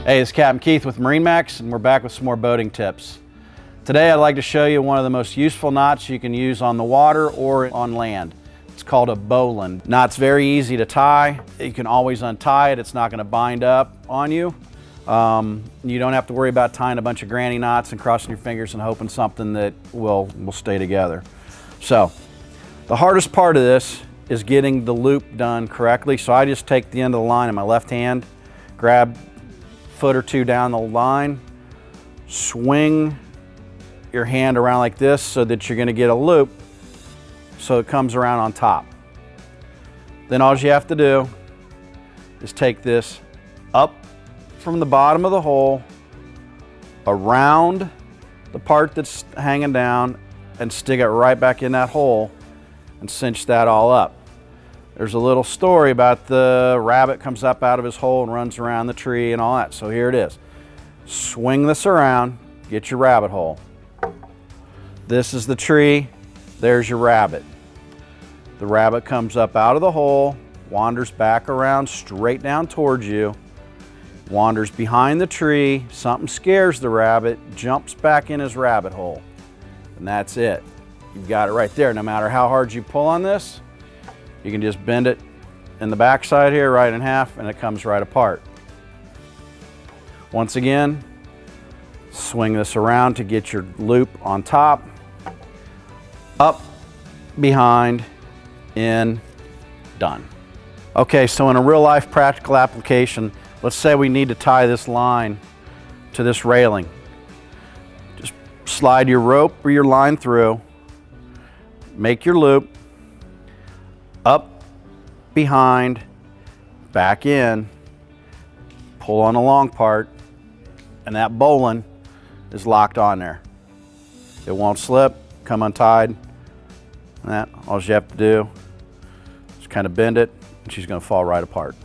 Hey, it's Captain Keith with MarineMax, and we're back with some more boating tips. Today I'd like to show you one of the most useful knots you can use on the water or on land. It's called a bowline. Knot's very easy to tie. You can always untie it. It's not going to bind up on you. You don't have to worry about tying a bunch of granny knots and crossing your fingers and hoping something that will stay together. So the hardest part of this is getting the loop done correctly. So I just take the end of the line in my left hand, grab a foot or two down the line, swing your hand around like this so that you're going to get a loop so it comes around on top. Then all you have to do is take this up from the bottom of the hole, around the part that's hanging down, and stick it right back in that hole and cinch that all up. There's a little story about the rabbit comes up out of his hole and runs around the tree and all that. So here it is. Swing this around, get your rabbit hole. This is the tree, there's your rabbit. The rabbit comes up out of the hole, wanders back around straight down towards you, wanders behind the tree, something scares the rabbit, jumps back in his rabbit hole. And that's it. You've got it right there. No matter how hard you pull on this, you can just bend it in the back side here right in half and it comes right apart. Once again, swing this around to get your loop on top, up, behind, in, done. Okay, so in a real life practical application, let's say we need to tie this line to this railing. Just slide your rope or your line through, make your loop, up, behind, back in, pull on the long part, and that bowline is locked on there. It won't slip, come untied. And that, all you have to do is kind of bend it, and she's going to fall right apart.